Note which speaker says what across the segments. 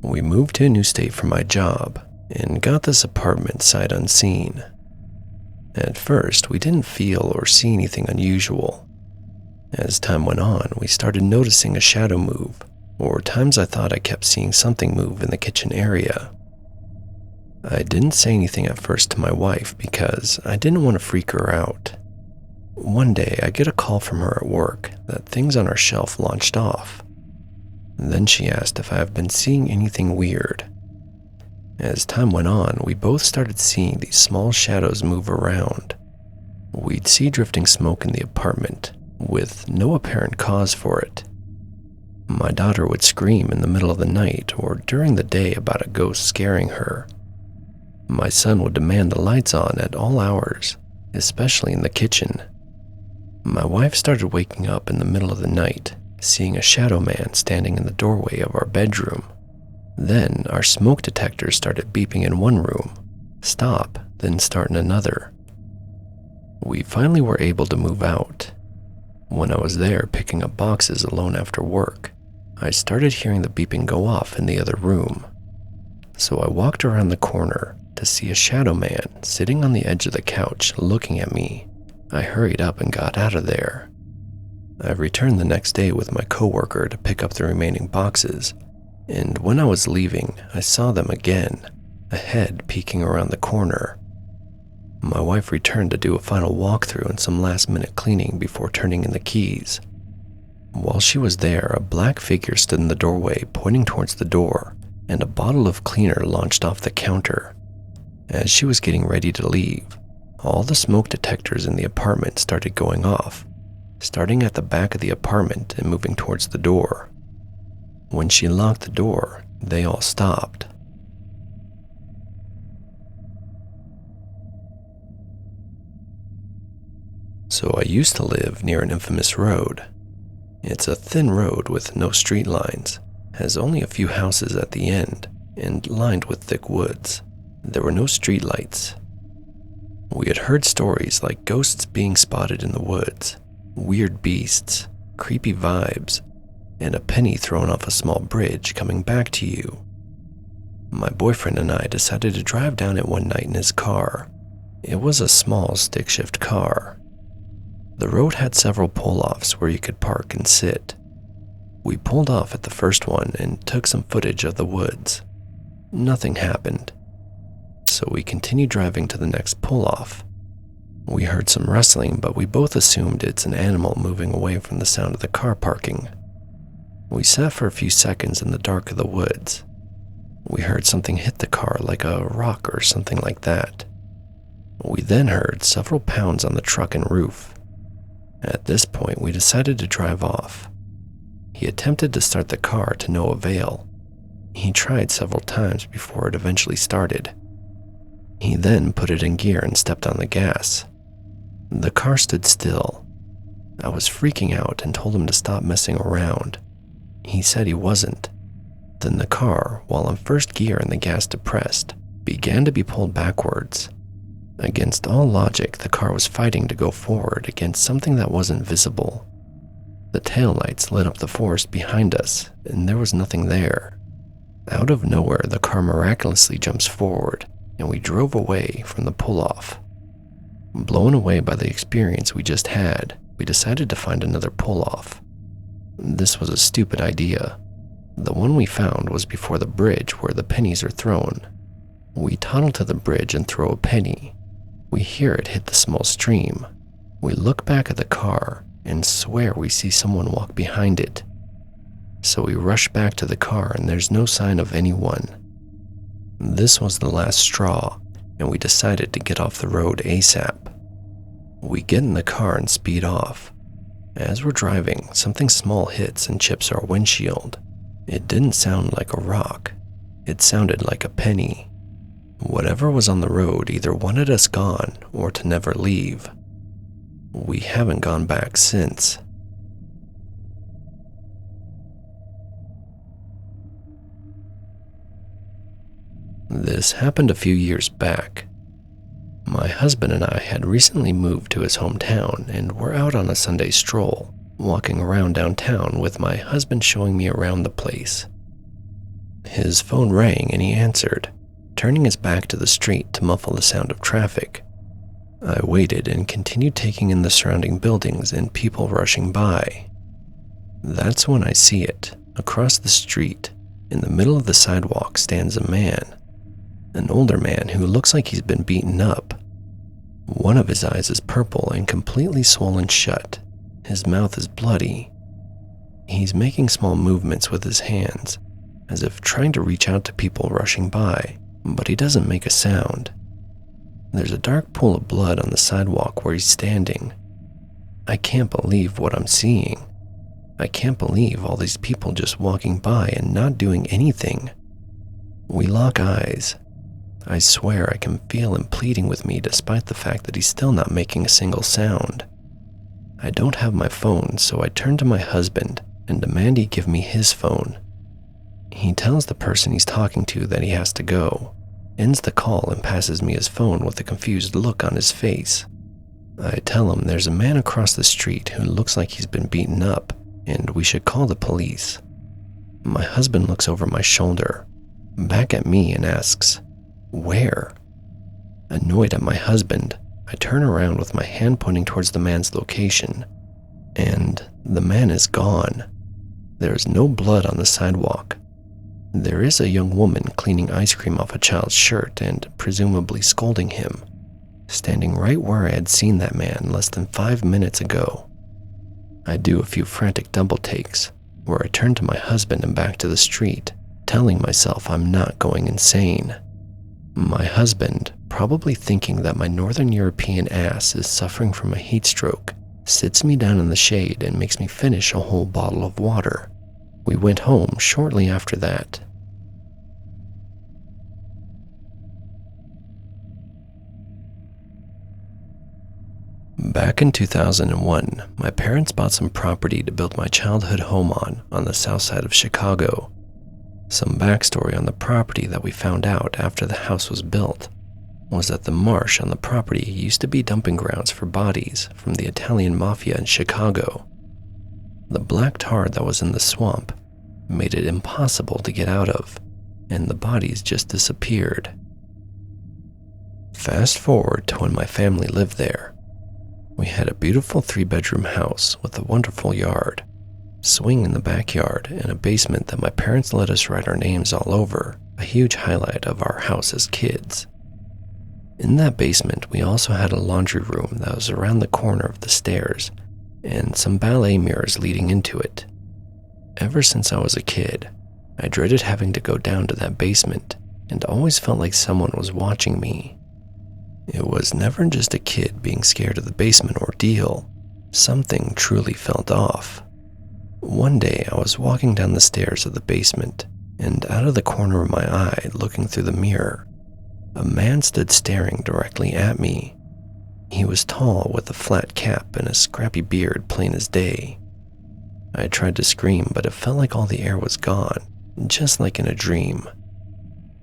Speaker 1: We moved to a new state for my job and got this apartment sight unseen. At first, we didn't feel or see anything unusual. As time went on, we started noticing a shadow move, or times I thought I kept seeing something move in the kitchen area. I didn't say anything at first to my wife because I didn't want to freak her out. One day, I get a call from her at work that things on our shelf launched off. Then she asked if I have been seeing anything weird. As time went on, we both started seeing these small shadows move around. We'd see drifting smoke in the apartment, with no apparent cause for it. My daughter would scream in the middle of the night or during the day about a ghost scaring her. My son would demand the lights on at all hours, especially in the kitchen. My wife started waking up in the middle of the night, seeing a shadow man standing in the doorway of our bedroom. Then our smoke detectors started beeping in one room, stop, then start in another. We finally were able to move out. When I was there picking up boxes alone after work, I started hearing the beeping go off in the other room. So I walked around the corner to see a shadow man sitting on the edge of the couch looking at me. I hurried up and got out of there. I returned the next day with my coworker to pick up the remaining boxes, and when I was leaving, I saw them again, a head peeking around the corner. My wife returned to do a final walkthrough and some last-minute cleaning before turning in the keys. While she was there, a black figure stood in the doorway pointing towards the door, and a bottle of cleaner launched off the counter. As she was getting ready to leave, all the smoke detectors in the apartment started going off, starting at the back of the apartment and moving towards the door. When she locked the door, they all stopped. So I used to live near an infamous road. It's a thin road with no street lines, has only a few houses at the end, and lined with thick woods. There were no street lights. We had heard stories like ghosts being spotted in the woods, weird beasts, creepy vibes, and a penny thrown off a small bridge coming back to you. My boyfriend and I decided to drive down it one night in his car. It was a small stick-shift car. The road had several pull-offs where you could park and sit. We pulled off at the first one and took some footage of the woods. Nothing happened, so we continued driving to the next pull-off. We heard some rustling, but we both assumed it's an animal moving away from the sound of the car parking. We sat for a few seconds in the dark of the woods. We heard something hit the car like a rock or something like that. We then heard several pounds on the truck and roof. At this point, we decided to drive off. He attempted to start the car to no avail. He tried several times before it eventually started. He then put it in gear and stepped on the gas. The car stood still. I was freaking out and told him to stop messing around. He said he wasn't. Then the car, while on first gear and the gas depressed, began to be pulled backwards. Against all logic, the car was fighting to go forward against something that wasn't visible. The taillights lit up the forest behind us, and there was nothing there. Out of nowhere, the car miraculously jumps forward, and we drove away from the pull-off. Blown away by the experience we just had, we decided to find another pull-off. This was a stupid idea. The one we found was before the bridge where the pennies are thrown. We toddle to the bridge and throw a penny. We hear it hit the small stream. We look back at the car and swear we see someone walk behind it. So we rush back to the car and there's no sign of anyone. This was the last straw, and we decided to get off the road ASAP. We get in the car and speed off. As we're driving, something small hits and chips our windshield. It didn't sound like a rock. It sounded like a penny. Whatever was on the road either wanted us gone or to never leave. We haven't gone back since. This happened a few years back. My husband and I had recently moved to his hometown and were out on a Sunday stroll, walking around downtown with my husband showing me around the place. His phone rang and he answered, turning his back to the street to muffle the sound of traffic. I waited and continued taking in the surrounding buildings and people rushing by. That's when I see it. Across the street, in the middle of the sidewalk, stands a man. An older man who looks like he's been beaten up. One of his eyes is purple and completely swollen shut. His mouth is bloody. He's making small movements with his hands, as if trying to reach out to people rushing by, but he doesn't make a sound. There's a dark pool of blood on the sidewalk where he's standing. I can't believe what I'm seeing. I can't believe all these people just walking by and not doing anything. We lock eyes. I swear I can feel him pleading with me despite the fact that he's still not making a single sound. I don't have my phone, so I turn to my husband and demand he give me his phone. He tells the person he's talking to that he has to go, ends the call and passes me his phone with a confused look on his face. I tell him there's a man across the street who looks like he's been beaten up and we should call the police. My husband looks over my shoulder, back at me and asks, "Where?" Annoyed at my husband, I turn around with my hand pointing towards the man's location, and the man is gone. There is no blood on the sidewalk. There is a young woman cleaning ice cream off a child's shirt and presumably scolding him, standing right where I had seen that man less than 5 minutes ago. I do a few frantic double takes, where I turn to my husband and back to the street, telling myself I'm not going insane. My husband, probably thinking that my Northern European ass is suffering from a heat stroke, sits me down in the shade and makes me finish a whole bottle of water. We went home shortly after that. Back in 2001, my parents bought some property to build my childhood home on the south side of Chicago. Some backstory on the property that we found out after the house was built was that the marsh on the property used to be dumping grounds for bodies from the Italian mafia in Chicago. The black tar that was in the swamp made it impossible to get out of, and the bodies just disappeared. Fast forward to when my family lived there. We had a beautiful 3-bedroom house with a wonderful yard, swing in the backyard, and a basement that my parents let us write our names all over, a huge highlight of our house as kids. In that basement, we also had a laundry room that was around the corner of the stairs, and some ballet mirrors leading into it. Ever since I was a kid, I dreaded having to go down to that basement and always felt like someone was watching me. It was never just a kid being scared of the basement ordeal. Something truly felt off. One day I was walking down the stairs of the basement, and out of the corner of my eye, looking through the mirror, a man stood staring directly at me. He was tall with a flat cap and a scrappy beard plain as day. I tried to scream, but it felt like all the air was gone, just like in a dream.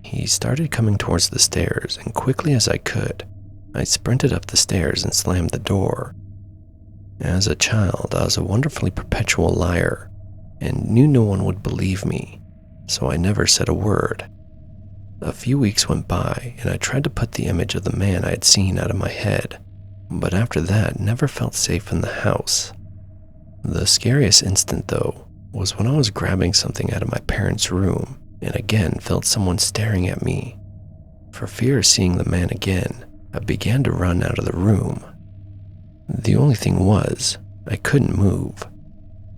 Speaker 1: He started coming towards the stairs, and quickly as I could, I sprinted up the stairs and slammed the door. As a child, I was a wonderfully perpetual liar and knew no one would believe me, so I never said a word. A few weeks went by, and I tried to put the image of the man I had seen out of my head, but after that, never felt safe in the house. The scariest instant, though, was when I was grabbing something out of my parents' room and again felt someone staring at me. For fear of seeing the man again, I began to run out of the room. The only thing was, I couldn't move.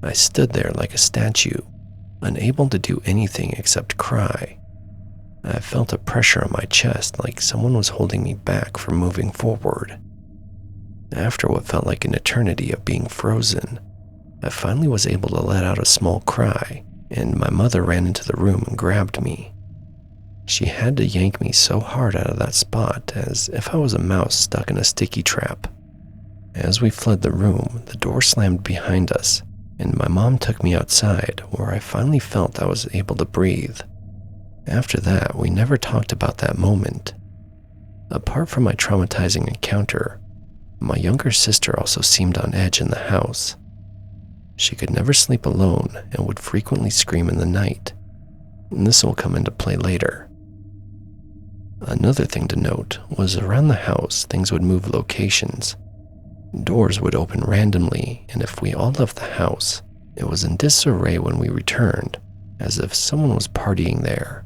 Speaker 1: I stood there like a statue, unable to do anything except cry. I felt a pressure on my chest like someone was holding me back from moving forward. After what felt like an eternity of being frozen, I finally was able to let out a small cry, and my mother ran into the room and grabbed me. She had to yank me so hard out of that spot as if I was a mouse stuck in a sticky trap. As we fled the room, the door slammed behind us, and my mom took me outside where I finally felt I was able to breathe. After that, we never talked about that moment. Apart from my traumatizing encounter, my younger sister also seemed on edge in the house. She could never sleep alone and would frequently scream in the night. and this will come into play later. Another thing to note was around the house, things would move locations. Doors would open randomly, and if we all left the house, it was in disarray when we returned, as if someone was partying there.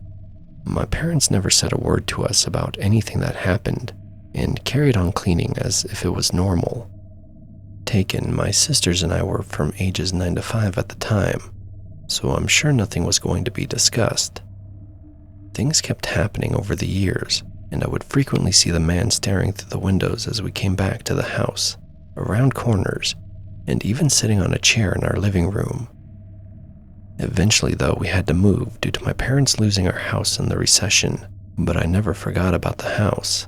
Speaker 1: My parents never said a word to us about anything that happened, and carried on cleaning as if it was normal. Taken, my sisters and I were from ages 9 to 5 at the time, so I'm sure nothing was going to be discussed. Things kept happening over the years, and I would frequently see the man staring through the windows as we came back to the house, around corners, and even sitting on a chair in our living room. Eventually, though, we had to move due to my parents losing our house in the recession, but I never forgot about the house.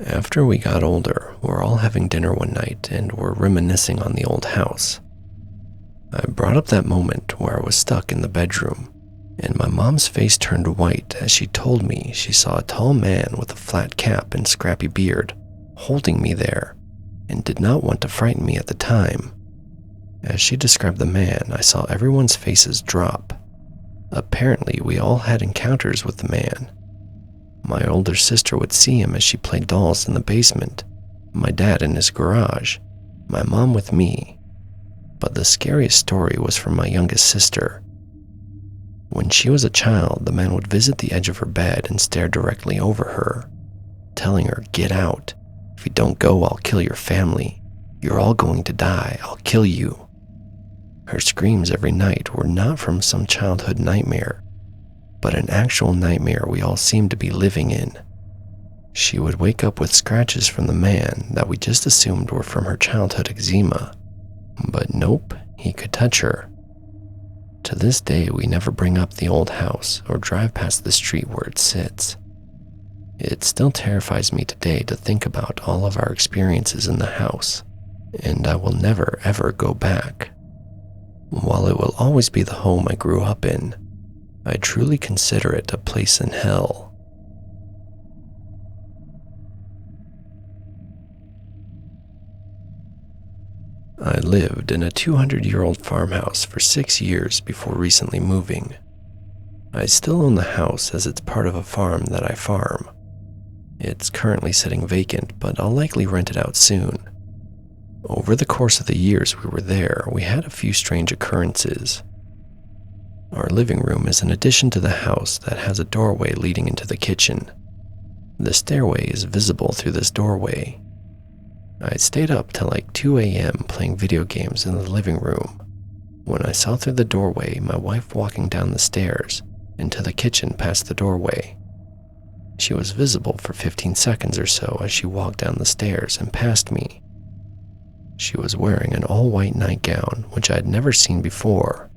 Speaker 1: After we got older, we were all having dinner one night and were reminiscing on the old house. I brought up that moment where I was stuck in the bedroom, and my mom's face turned white as she told me she saw a tall man with a flat cap and scrappy beard holding me there and did not want to frighten me at the time. As she described the man, I saw everyone's faces drop. Apparently, we all had encounters with the man. My older sister would see him as she played dolls in the basement, my dad in his garage, my mom with me. But the scariest story was from my youngest sister. When she was a child, the man would visit the edge of her bed and stare directly over her, telling her, "Get out. If you don't go, I'll kill your family. You're all going to die. I'll kill you." Her screams every night were not from some childhood nightmare, but an actual nightmare we all seemed to be living in. She would wake up with scratches from the man that we just assumed were from her childhood eczema. But nope, he could touch her. To this day, we never bring up the old house or drive past the street where it sits. It still terrifies me today to think about all of our experiences in the house, and I will never ever go back. While it will always be the home I grew up in, I truly consider it a place in hell. I lived in a 200-year-old farmhouse for 6 years before recently moving. I still own the house as it's part of a farm that I farm. It's currently sitting vacant, but I'll likely rent it out soon. Over the course of the years we were there, we had a few strange occurrences. Our living room is an addition to the house that has a doorway leading into the kitchen. The stairway is visible through this doorway. I stayed up till like 2 a.m. playing video games in the living room, when I saw through the doorway my wife walking down the stairs into the kitchen past the doorway. She was visible for 15 seconds or so as she walked down the stairs and past me. She was wearing an all-white nightgown, which I had never seen before.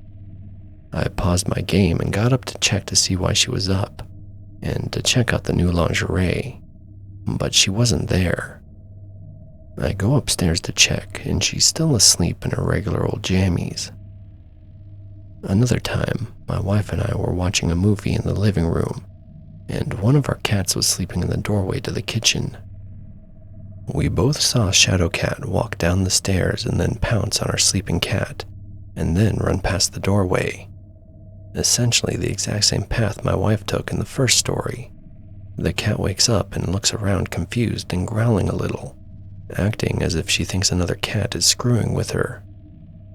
Speaker 1: I paused my game and got up to check to see why she was up, and to check out the new lingerie, but she wasn't there. I go upstairs to check, and she's still asleep in her regular old jammies. Another time, my wife and I were watching a movie in the living room, and one of our cats was sleeping in the doorway to the kitchen. We both saw a shadow cat walk down the stairs and then pounce on our sleeping cat, and then run past the doorway. Essentially the exact same path my wife took in the first story. The cat wakes up and looks around confused and growling a little, acting as if she thinks another cat is screwing with her.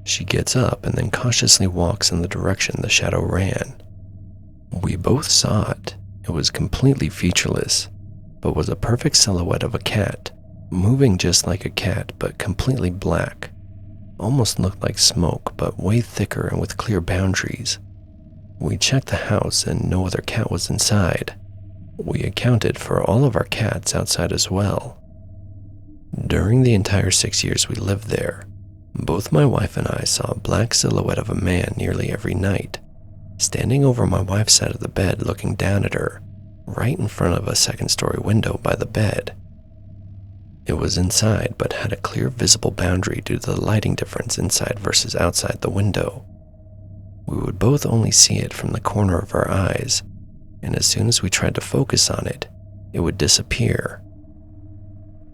Speaker 1: She gets up and then cautiously walks in the direction the shadow ran. We both saw it. It was completely featureless, but was a perfect silhouette of a cat, moving just like a cat but completely black. Almost looked like smoke, but way thicker and with clear boundaries. We checked the house and no other cat was inside. We accounted for all of our cats outside as well. During the entire 6 years we lived there, both my wife and I saw a black silhouette of a man nearly every night, standing over my wife's side of the bed looking down at her, right in front of a second-story window by the bed. It was inside but had a clear visible boundary due to the lighting difference inside versus outside the window. We would both only see it from the corner of our eyes, and as soon as we tried to focus on it, it would disappear.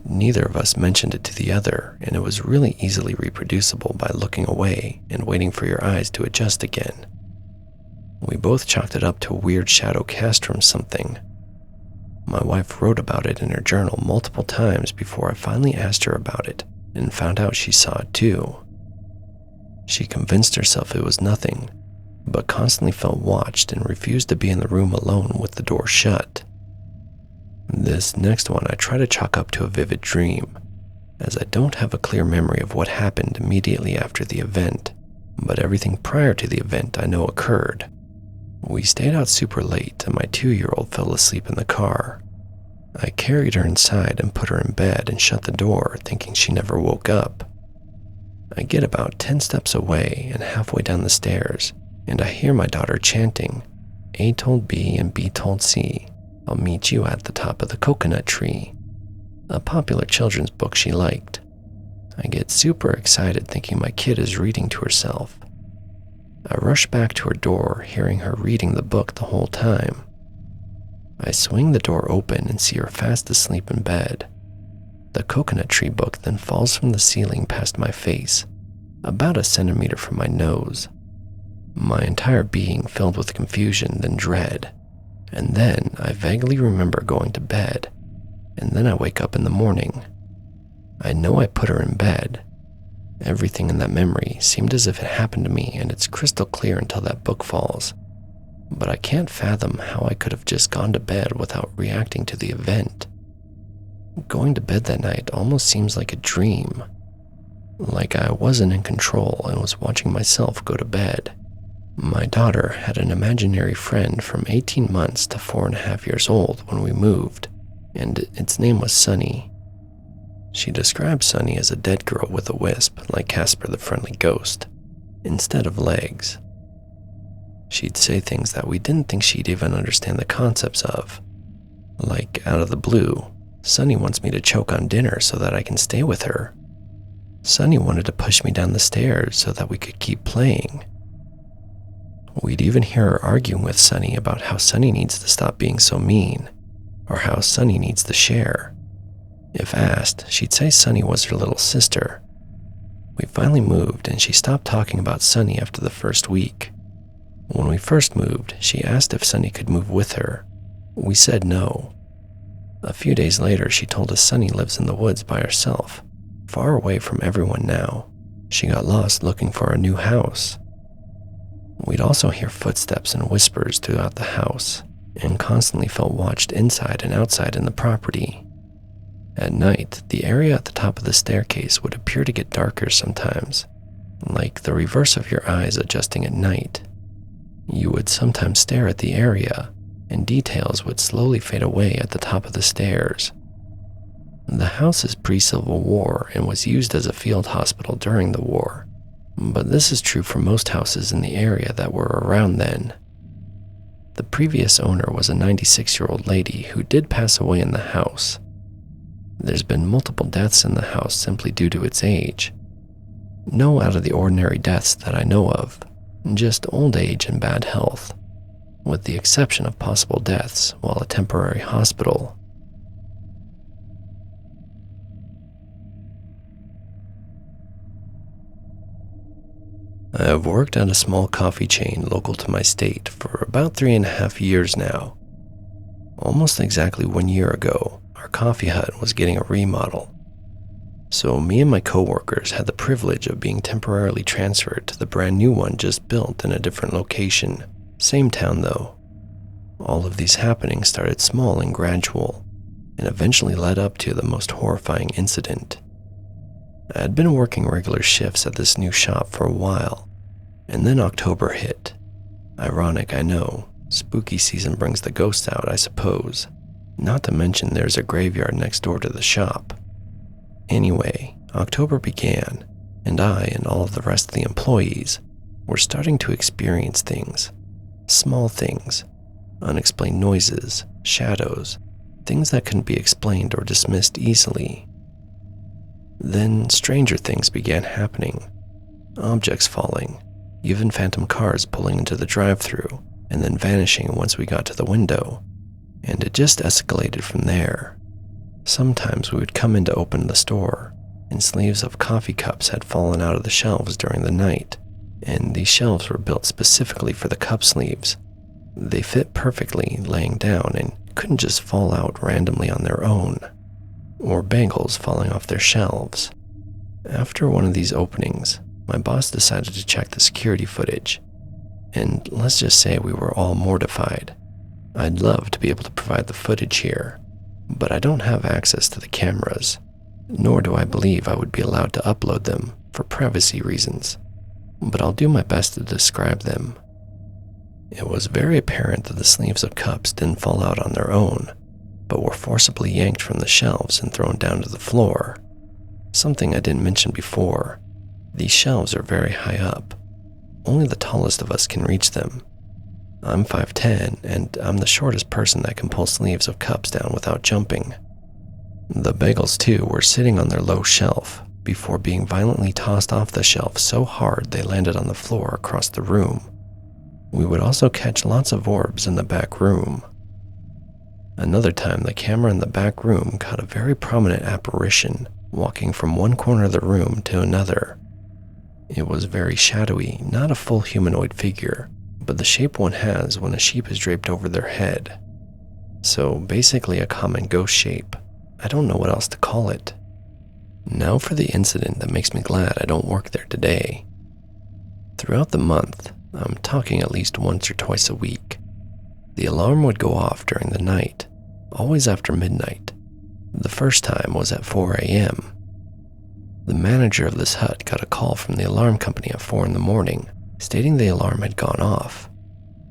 Speaker 1: Neither of us mentioned it to the other, and it was really easily reproducible by looking away and waiting for your eyes to adjust again. We both chalked it up to a weird shadow cast from something. My wife wrote about it in her journal multiple times before I finally asked her about it and found out she saw it too. She convinced herself it was nothing, but constantly felt watched and refused to be in the room alone with the door shut. This next one I try to chalk up to a vivid dream, as I don't have a clear memory of what happened immediately after the event, but everything prior to the event I know occurred. We stayed out super late and my 2-year-old fell asleep in the car. I carried her inside and put her in bed and shut the door, thinking she never woke up. I get about 10 steps away and halfway down the stairs, and I hear my daughter chanting, A told B and B told C, I'll meet you at the top of the coconut tree, a popular children's book she liked. I get super excited thinking my kid is reading to herself. I rush back to her door, hearing her reading the book the whole time. I swing the door open and see her fast asleep in bed. The coconut tree book then falls from the ceiling past my face, about a centimeter from my nose. My entire being filled with confusion, then dread. And then I vaguely remember going to bed, and then I wake up in the morning. I know I put her in bed. Everything in that memory seemed as if it happened to me, and it's crystal clear until that book falls. But I can't fathom how I could have just gone to bed without reacting to the event. Going to bed that night almost seems like a dream, like I wasn't in control and was watching myself go to bed. My daughter had an imaginary friend from 18 months to 4.5 years old when we moved, and its name was Sunny. She described Sunny as a dead girl with a wisp, like Casper the Friendly Ghost, instead of legs. She'd say things that we didn't think she'd even understand the concepts of. Like, out of the blue, Sunny wants me to choke on dinner so that I can stay with her. Sunny wanted to push me down the stairs so that we could keep playing. We'd even hear her arguing with Sunny about how Sunny needs to stop being so mean, or how Sunny needs to share. If asked, she'd say Sunny was her little sister. We finally moved and she stopped talking about Sunny after the first week. When we first moved, she asked if Sunny could move with her. We said no. A few days later, she told us Sunny lives in the woods by herself, far away from everyone now. She got lost looking for a new house. We'd also hear footsteps and whispers throughout the house, and constantly felt watched inside and outside in the property. At night, the area at the top of the staircase would appear to get darker sometimes, like the reverse of your eyes adjusting at night. You would sometimes stare at the area, and details would slowly fade away at the top of the stairs. The house is pre-Civil War and was used as a field hospital during the war, but this is true for most houses in the area that were around then. The previous owner was a 96-year-old lady who did pass away in the house. There's been multiple deaths in the house simply due to its age. No out-of-the-ordinary deaths that I know of, just old age and bad health, with the exception of possible deaths while a temporary hospital. I have worked at a small coffee chain local to my state for about 3.5 years now. Almost exactly 1 year ago, our coffee hut was getting a remodel. So me and my coworkers had the privilege of being temporarily transferred to the brand new one just built in a different location, same town though. All of these happenings started small and gradual, and eventually led up to the most horrifying incident. I had been working regular shifts at this new shop for a while, and then October hit. Ironic, I know. Spooky season brings the ghosts out, I suppose. Not to mention there's a graveyard next door to the shop. Anyway, October began, and I and all of the rest of the employees were starting to experience things. Small things, unexplained noises, shadows, things that couldn't be explained or dismissed easily. Then stranger things began happening. Objects falling, even phantom cars pulling into the drive-thru and then vanishing once we got to the window. And it just escalated from there. Sometimes we would come in to open the store, and sleeves of coffee cups had fallen out of the shelves during the night, and these shelves were built specifically for the cup sleeves. They fit perfectly laying down and couldn't just fall out randomly on their own, or bagels falling off their shelves. After one of these openings, my boss decided to check the security footage, and let's just say we were all mortified. I'd love to be able to provide the footage here, but I don't have access to the cameras, nor do I believe I would be allowed to upload them for privacy reasons, but I'll do my best to describe them. It was very apparent that the sleeves of cups didn't fall out on their own, but were forcibly yanked from the shelves and thrown down to the floor. Something I didn't mention before, these shelves are very high up. Only the tallest of us can reach them. I'm 5'10", and I'm the shortest person that can pull sleeves of cups down without jumping. The bagels, too, were sitting on their low shelf before being violently tossed off the shelf so hard they landed on the floor across the room. We would also catch lots of orbs in the back room. Another time, the camera in the back room caught a very prominent apparition walking from one corner of the room to another. It was very shadowy, not a full humanoid figure, but the shape one has when a sheep is draped over their head. So basically a common ghost shape. I don't know what else to call it. Now for the incident that makes me glad I don't work there today. Throughout the month, I'm talking at least once or twice a week, the alarm would go off during the night, always after midnight. The first time was at 4 a.m. The manager of this hut got a call from the alarm company at 4 in the morning, stating the alarm had gone off.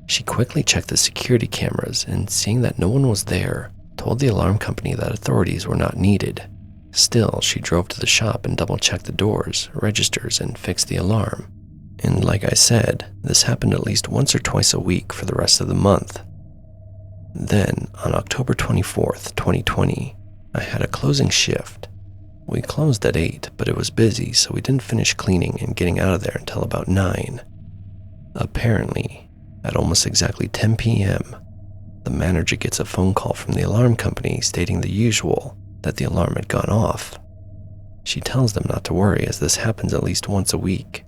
Speaker 1: She quickly checked the security cameras and, seeing that no one was there, told the alarm company that authorities were not needed. Still, she drove to the shop and double-checked the doors, registers, and fixed the alarm. And like I said, this happened at least once or twice a week for the rest of the month. Then, on October 24th, 2020, I had a closing shift. We closed at 8, but it was busy, so we didn't finish cleaning and getting out of there until about 9. Apparently, at almost exactly 10 p.m., the manager gets a phone call from the alarm company stating the usual, that the alarm had gone off. She tells them not to worry, as this happens at least once a week.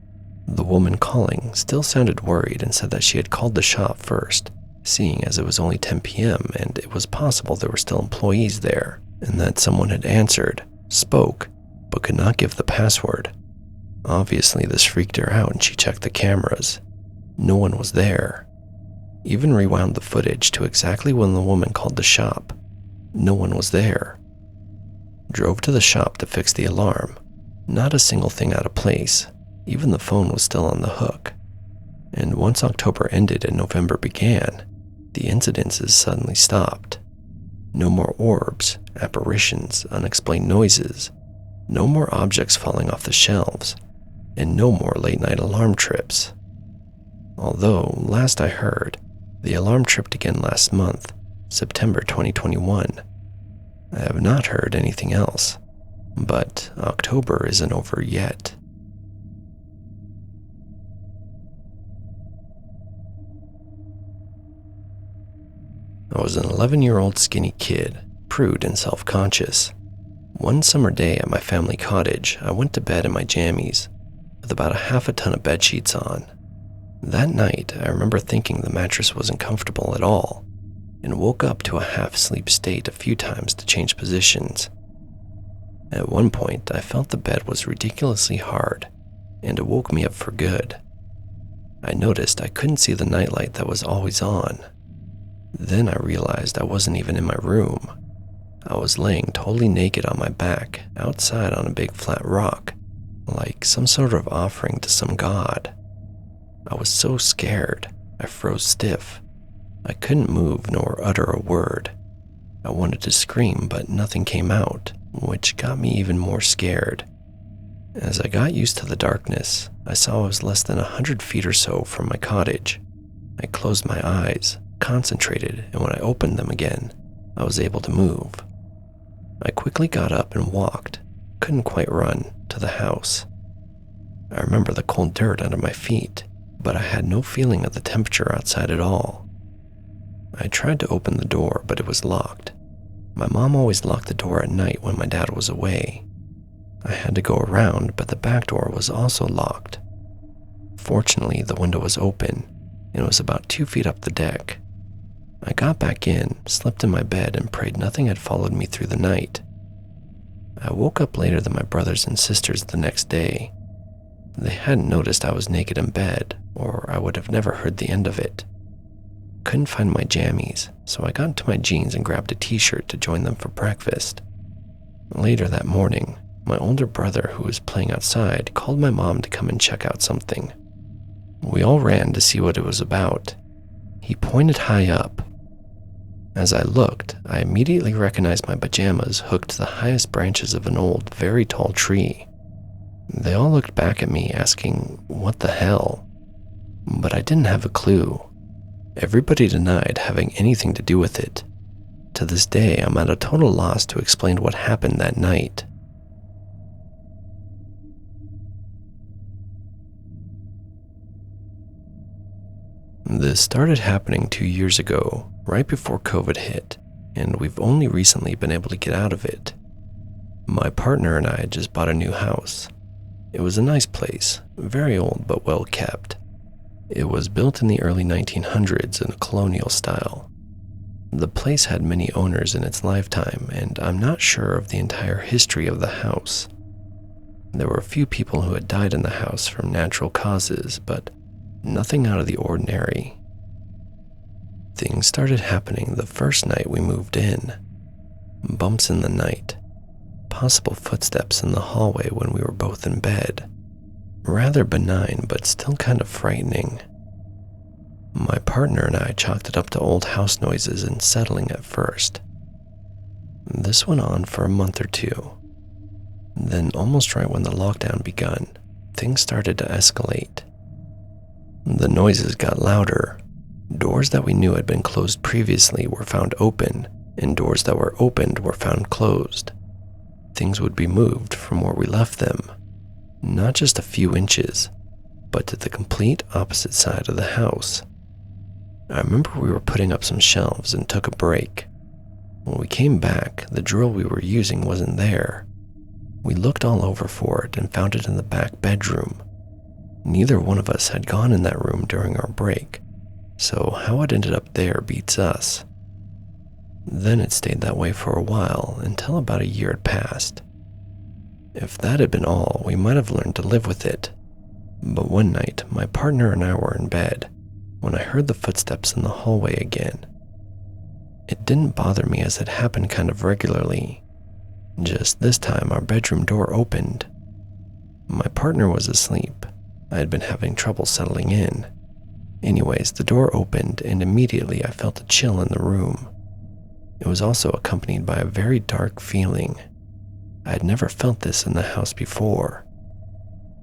Speaker 1: The woman calling still sounded worried and said that she had called the shop first, seeing as it was only 10 p.m. and it was possible there were still employees there, and that someone had answered, spoke, but could not give the password. Obviously, this freaked her out and she checked the cameras. No one was there. Even rewound the footage to exactly when the woman called the shop. No one was there. Drove to the shop to fix the alarm. Not a single thing out of place. Even the phone was still on the hook. And once October ended and November began, the incidences suddenly stopped. No more orbs, apparitions, unexplained noises. No more objects falling off the shelves. And no more late-night alarm trips. Although, last I heard, the alarm tripped again last month, September 2021. I have not heard anything else, but October isn't over yet. I was an 11-year-old skinny kid, prude and self-conscious. One summer day at my family cottage, I went to bed in my jammies, with about a half a ton of bed sheets on. That night, I remember thinking the mattress wasn't comfortable at all, and woke up to a half-sleep state a few times to change positions. At one point, I felt the bed was ridiculously hard, and it woke me up for good. I noticed I couldn't see the nightlight that was always on. Then I realized I wasn't even in my room. I was laying totally naked on my back, outside on a big flat rock, like some sort of offering to some god. I was so scared, I froze stiff. I couldn't move nor utter a word. I wanted to scream, but nothing came out, which got me even more scared. As I got used to the darkness, I saw I was less than 100 feet or so from my cottage. I closed my eyes, concentrated, and when I opened them again, I was able to move. I quickly got up and walked, couldn't quite run, to the house. I remember the cold dirt under my feet, but I had no feeling of the temperature outside at all. I tried to open the door, but it was locked. My mom always locked the door at night when my dad was away. I had to go around, but the back door was also locked. Fortunately, the window was open, and it was about 2 feet up the deck. I got back in, slept in my bed, and prayed nothing had followed me through the night. I woke up later than my brothers and sisters the next day. They hadn't noticed I was naked in bed, or I would have never heard the end of it. Couldn't find my jammies, so I got into my jeans and grabbed a t-shirt to join them for breakfast. Later that morning, my older brother, who was playing outside, called my mom to come and check out something. We all ran to see what it was about. He pointed high up. As I looked, I immediately recognized my pajamas hooked to the highest branches of an old, very tall tree. They all looked back at me asking, "What the hell?" But I didn't have a clue. Everybody denied having anything to do with it. To this day, I'm at a total loss to explain what happened that night. This started happening 2 years ago, right before COVID hit, and we've only recently been able to get out of it. My partner and I just bought a new house. It was a nice place, very old but well kept. It was built in the early 1900s in a colonial style. The place had many owners in its lifetime, and I'm not sure of the entire history of the house. There were a few people who had died in the house from natural causes, but nothing out of the ordinary. Things started happening the first night we moved in. Bumps in the night, possible footsteps in the hallway when we were both in bed. Rather benign, but still kind of frightening. My partner and I chalked it up to old house noises and settling at first. This went on for a month or two. Then, almost right when the lockdown begun, things started to escalate. The noises got louder. Doors that we knew had been closed previously were found open, and doors that were opened were found closed. Things would be moved from where we left them, not just a few inches, but to the complete opposite side of the house. I remember we were putting up some shelves and took a break. When we came back, the drill we were using wasn't there. We looked all over for it and found it in the back bedroom. Neither one of us had gone in that room during our break, so how it ended up there beats us. Then it stayed that way for a while, until about a year had passed. If that had been all, we might have learned to live with it. But one night, my partner and I were in bed when I heard the footsteps in the hallway again. It didn't bother me as it happened kind of regularly. Just this time, our bedroom door opened. My partner was asleep. I had been having trouble settling in. Anyways, the door opened, and immediately I felt a chill in the room. It was also accompanied by a very dark feeling. I had never felt this in the house before.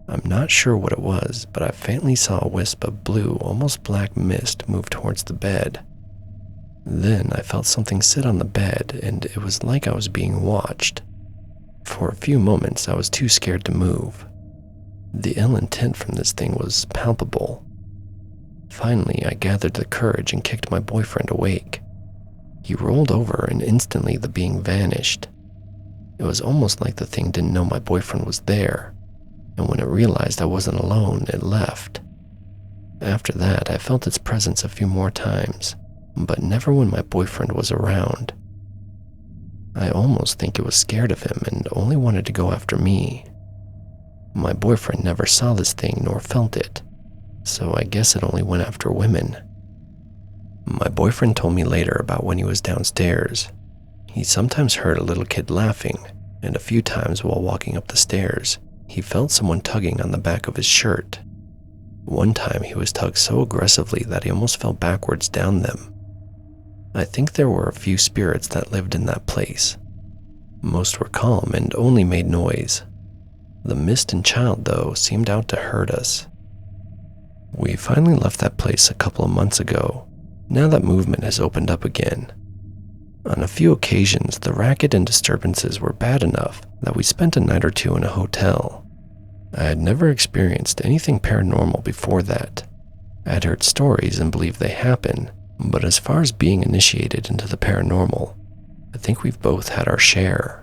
Speaker 1: I'm not sure what it was, but I faintly saw a wisp of blue, almost black mist move towards the bed. Then I felt something sit on the bed, and it was like I was being watched. For a few moments, I was too scared to move. The ill intent from this thing was palpable. Finally, I gathered the courage and kicked my boyfriend awake. He rolled over, and instantly the being vanished. It was almost like the thing didn't know my boyfriend was there, and when it realized I wasn't alone, it left. After that, I felt its presence a few more times, but never when my boyfriend was around. I almost think it was scared of him and only wanted to go after me. My boyfriend never saw this thing nor felt it, so I guess it only went after women. My boyfriend told me later about when he was downstairs. He sometimes heard a little kid laughing, and a few times while walking up the stairs, he felt someone tugging on the back of his shirt. One time he was tugged so aggressively that he almost fell backwards down them. I think there were a few spirits that lived in that place. Most were calm and only made noise. The mist and child, though, seemed out to hurt us. We finally left that place a couple of months ago, now that movement has opened up again. On a few occasions, the racket and disturbances were bad enough that we spent a night or two in a hotel. I had never experienced anything paranormal before that. I had heard stories and believed they happen, but as far as being initiated into the paranormal, I think we've both had our share.